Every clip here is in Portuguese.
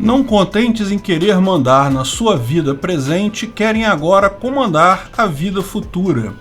Não contentes em querer mandar na sua vida presente, querem agora comandar a vida futura.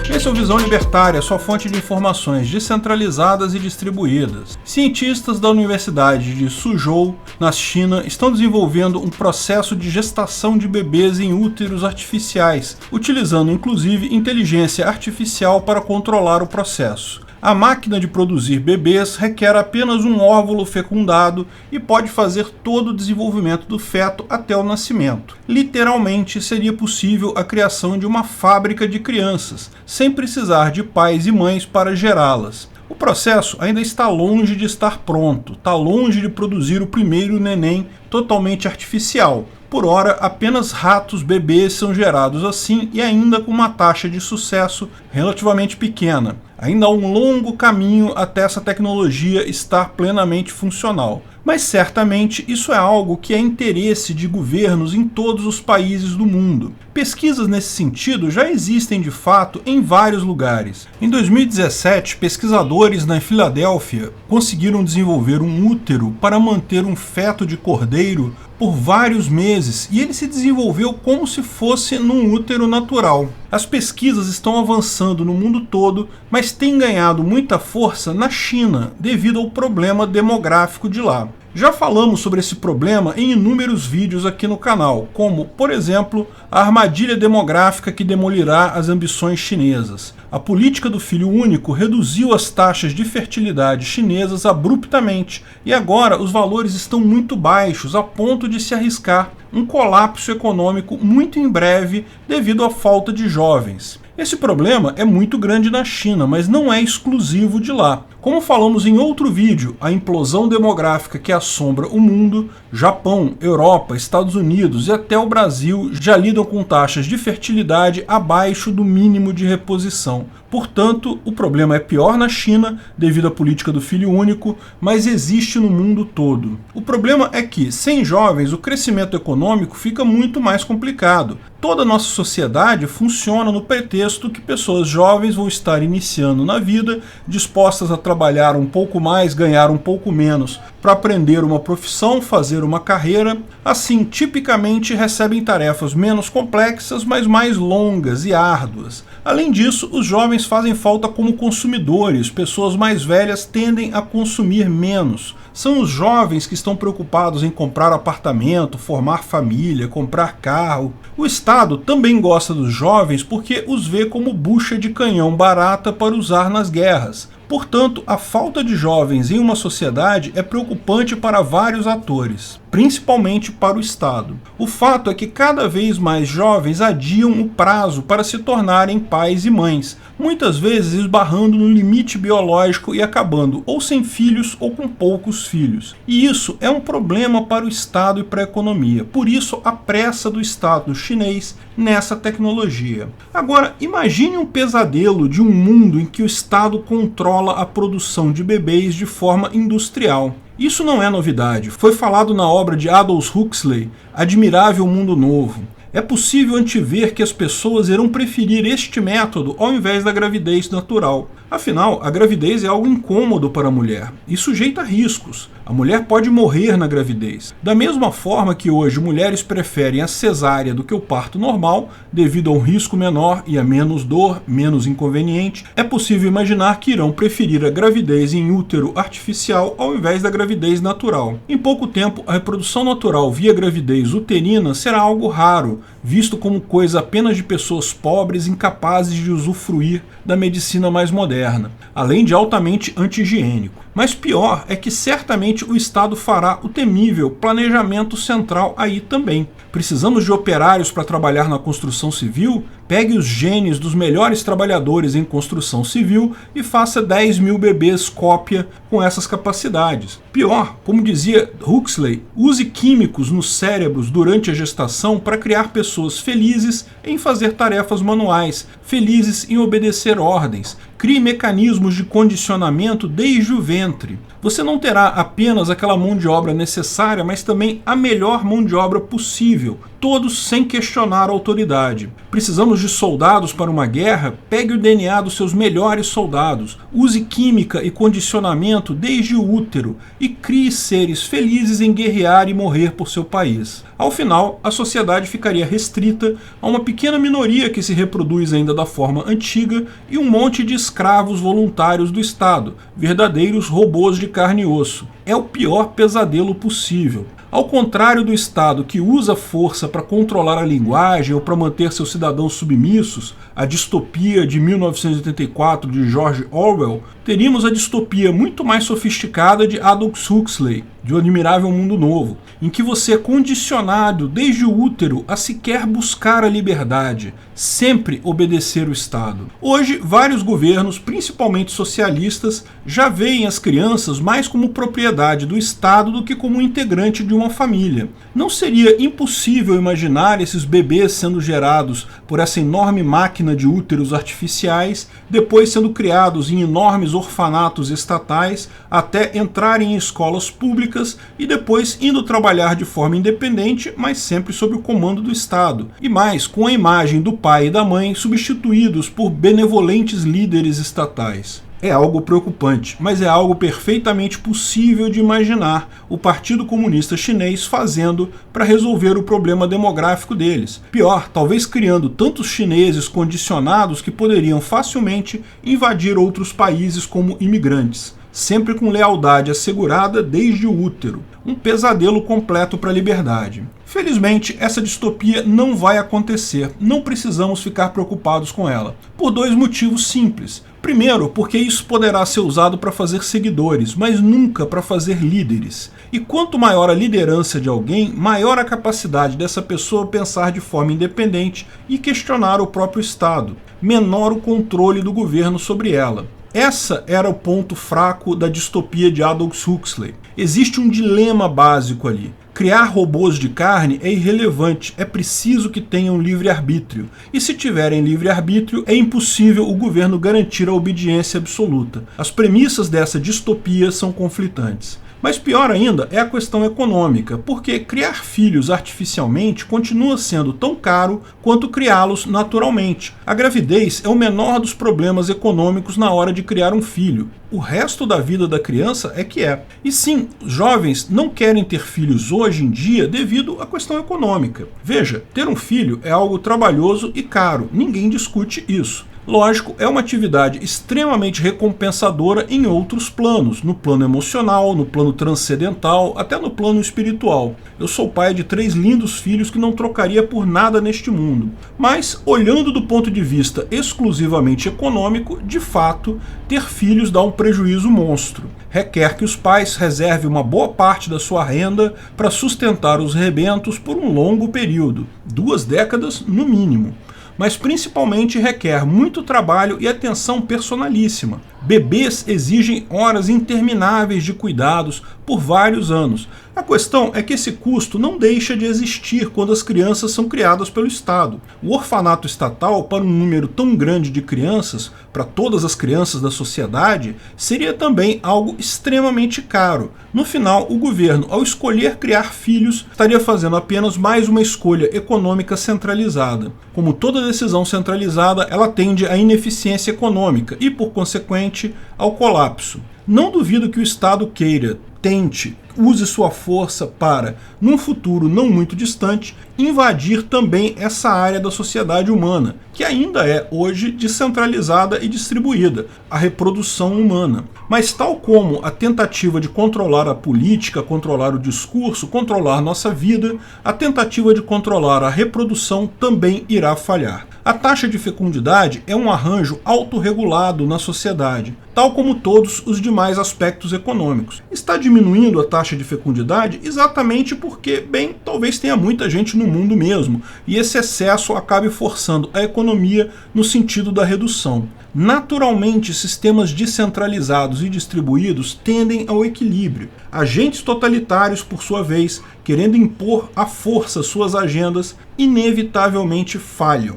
Esse é o Visão Libertária, sua fonte de informações descentralizadas e distribuídas. Cientistas da Universidade de Suzhou, na China, estão desenvolvendo um processo de gestação de bebês em úteros artificiais, utilizando inclusive inteligência artificial para controlar o processo. A máquina de produzir bebês requer apenas um óvulo fecundado e pode fazer todo o desenvolvimento do feto até o nascimento. Literalmente, seria possível a criação de uma fábrica de crianças, sem precisar de pais e mães para gerá-las. O processo ainda está longe de estar pronto, está longe de produzir o primeiro neném totalmente artificial. Por hora, apenas ratos bebês são gerados assim e ainda com uma taxa de sucesso relativamente pequena. Ainda há um longo caminho até essa tecnologia estar plenamente funcional. Mas certamente isso é algo que é interesse de governos em todos os países do mundo. Pesquisas nesse sentido já existem de fato em vários lugares. Em 2017, pesquisadores na Filadélfia conseguiram desenvolver um útero para manter um feto de cordeiro por vários meses, e ele se desenvolveu como se fosse num útero natural. As pesquisas estão avançando no mundo todo, mas têm ganhado muita força na China, devido ao problema demográfico de lá. Já falamos sobre esse problema em inúmeros vídeos aqui no canal, como, por exemplo, a armadilha demográfica que demolirá as ambições chinesas. A política do filho único reduziu as taxas de fertilidade chinesas abruptamente, e agora os valores estão muito baixos, a ponto de se arriscar um colapso econômico muito em breve devido à falta de jovens. Esse problema é muito grande na China, mas não é exclusivo de lá. Como falamos em outro vídeo, a implosão demográfica que assombra o mundo, Japão, Europa, Estados Unidos e até o Brasil já lidam com taxas de fertilidade abaixo do mínimo de reposição. Portanto, o problema é pior na China, devido à política do filho único, mas existe no mundo todo. O problema é que, sem jovens, o crescimento econômico fica muito mais complicado. Toda a nossa sociedade funciona no pretexto que pessoas jovens vão estar iniciando na vida, dispostas a trabalhar um pouco mais, ganhar um pouco menos, para aprender uma profissão, fazer uma carreira. Assim, tipicamente recebem tarefas menos complexas, mas mais longas e árduas. Além disso, os jovens fazem falta como consumidores, pessoas mais velhas tendem a consumir menos. São os jovens que estão preocupados em comprar apartamento, formar família, comprar carro. O Estado também gosta dos jovens porque os vê como bucha de canhão barata para usar nas guerras. Portanto, a falta de jovens em uma sociedade é preocupante para vários atores, principalmente para o Estado. O fato é que cada vez mais jovens adiam o prazo para se tornarem pais e mães, muitas vezes esbarrando no limite biológico e acabando ou sem filhos ou com poucos filhos. E isso é um problema para o Estado e para a economia. Por isso, a pressa do Estado chinês nessa tecnologia. Agora, imagine um pesadelo de um mundo em que o Estado controla a produção de bebês de forma industrial. Isso não é novidade, foi falado na obra de Aldous Huxley, Admirável Mundo Novo. É possível antever que as pessoas irão preferir este método ao invés da gravidez natural. Afinal, a gravidez é algo incômodo para a mulher e sujeita a riscos. A mulher pode morrer na gravidez. Da mesma forma que hoje mulheres preferem a cesárea do que o parto normal, devido a um risco menor e a menos dor, menos inconveniente, é possível imaginar que irão preferir a gravidez em útero artificial ao invés da gravidez natural. Em pouco tempo, a reprodução natural via gravidez uterina será algo raro, visto como coisa apenas de pessoas pobres incapazes de usufruir da medicina mais moderna, além de altamente anti-higiênico. Mas pior é que certamente o Estado fará o temível planejamento central aí também. Precisamos de operários para trabalhar na construção civil? Pegue os genes dos melhores trabalhadores em construção civil e faça 10 mil bebês cópia com essas capacidades. Pior, como dizia Huxley, use químicos nos cérebros durante a gestação para criar pessoas felizes em fazer tarefas manuais, felizes em obedecer ordens, Crie mecanismos de condicionamento desde o ventre. Você não terá apenas aquela mão de obra necessária, mas também a melhor mão de obra possível, todos sem questionar a autoridade. Precisamos de soldados para uma guerra? Pegue o DNA dos seus melhores soldados, use química e condicionamento desde o útero e crie seres felizes em guerrear e morrer por seu país. Ao final, a sociedade ficaria restrita a uma pequena minoria que se reproduz ainda da forma antiga e um monte de escravos voluntários do Estado, verdadeiros robôs de carne e osso. É o pior pesadelo possível. Ao contrário do Estado que usa força para controlar a linguagem ou para manter seus cidadãos submissos, a distopia de 1984 de George Orwell, teríamos a distopia muito mais sofisticada de Aldous Huxley, de O Admirável Mundo Novo, em que você é condicionado desde o útero a sequer buscar a liberdade, sempre obedecer o Estado. Hoje, vários governos, principalmente socialistas, já veem as crianças mais como propriedade do Estado do que como integrante de uma família. Não seria impossível imaginar esses bebês sendo gerados por essa enorme máquina de úteros artificiais, depois sendo criados em enormes orfanatos estatais, até entrarem em escolas públicas e depois indo trabalhar de forma independente, mas sempre sob o comando do Estado. E mais, com a imagem do pai e da mãe substituídos por benevolentes líderes estatais. É algo preocupante, mas é algo perfeitamente possível de imaginar o Partido Comunista Chinês fazendo para resolver o problema demográfico deles. Pior, talvez criando tantos chineses condicionados que poderiam facilmente invadir outros países como imigrantes, sempre com lealdade assegurada desde o útero. Um pesadelo completo para a liberdade. Felizmente, essa distopia não vai acontecer, não precisamos ficar preocupados com ela, por dois motivos simples. Primeiro, porque isso poderá ser usado para fazer seguidores, mas nunca para fazer líderes. E quanto maior a liderança de alguém, maior a capacidade dessa pessoa pensar de forma independente e questionar o próprio Estado, menor o controle do governo sobre ela. Essa era o ponto fraco da distopia de Aldous Huxley. Existe um dilema básico ali. Criar robôs de carne é irrelevante, é preciso que tenham livre-arbítrio. E se tiverem livre-arbítrio, é impossível o governo garantir a obediência absoluta. As premissas dessa distopia são conflitantes. Mas pior ainda é a questão econômica, porque criar filhos artificialmente continua sendo tão caro quanto criá-los naturalmente. A gravidez é o menor dos problemas econômicos na hora de criar um filho. O resto da vida da criança é que é. E sim, jovens não querem ter filhos hoje em dia devido à questão econômica. Veja, ter um filho é algo trabalhoso e caro, ninguém discute isso. Lógico, é uma atividade extremamente recompensadora em outros planos, no plano emocional, no plano transcendental, até no plano espiritual. Eu sou pai de 3 lindos filhos que não trocaria por nada neste mundo. Mas, olhando do ponto de vista exclusivamente econômico, de fato, ter filhos dá um prejuízo monstro. Requer que os pais reservem uma boa parte da sua renda para sustentar os rebentos por um longo período, 2 décadas no mínimo. Mas principalmente requer muito trabalho e atenção personalíssima. Bebês exigem horas intermináveis de cuidados por vários anos. A questão é que esse custo não deixa de existir quando as crianças são criadas pelo Estado. O orfanato estatal, para um número tão grande de crianças, para todas as crianças da sociedade, seria também algo extremamente caro. No final, o governo, ao escolher criar filhos, estaria fazendo apenas mais uma escolha econômica centralizada. Como toda decisão centralizada, ela tende à ineficiência econômica e, por consequente, ao colapso. Não duvido que o Estado queira, tente, use sua força para, num futuro não muito distante, invadir também essa área da sociedade humana, que ainda é hoje descentralizada e distribuída, a reprodução humana. Mas tal como a tentativa de controlar a política, controlar o discurso, controlar nossa vida, a tentativa de controlar a reprodução também irá falhar. A taxa de fecundidade é um arranjo autorregulado na sociedade, tal como todos os demais aspectos econômicos. Está diminuindo a taxa de fecundidade exatamente porque, bem, talvez tenha muita gente no mundo mesmo, e esse excesso acabe forçando a economia no sentido da redução. Naturalmente, sistemas descentralizados e distribuídos tendem ao equilíbrio. Agentes totalitários, por sua vez, querendo impor à força suas agendas, inevitavelmente falham.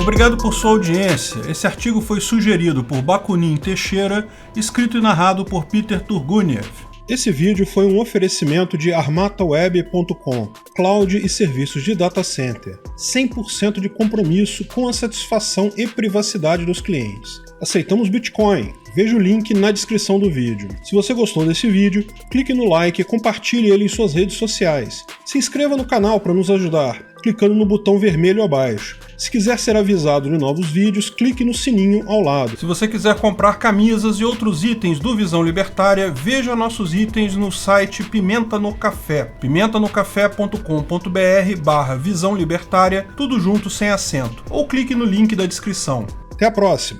Obrigado por sua audiência. Esse artigo foi sugerido por Bakunin Teixeira, escrito e narrado por Peter Turguniev. Esse vídeo foi um oferecimento de armataweb.com, cloud e serviços de data center, 100% de compromisso com a satisfação e privacidade dos clientes. Aceitamos Bitcoin. Veja o link na descrição do vídeo. Se você gostou desse vídeo, clique no like e compartilhe ele em suas redes sociais. Se inscreva no canal para nos ajudar, clicando no botão vermelho abaixo. Se quiser ser avisado de novos vídeos, clique no sininho ao lado. Se você quiser comprar camisas e outros itens do Visão Libertária, veja nossos itens no site Pimenta no Café, pimentanocafé.com.br/Visão Libertária, tudo junto sem acento, ou clique no link da descrição. Até a próxima!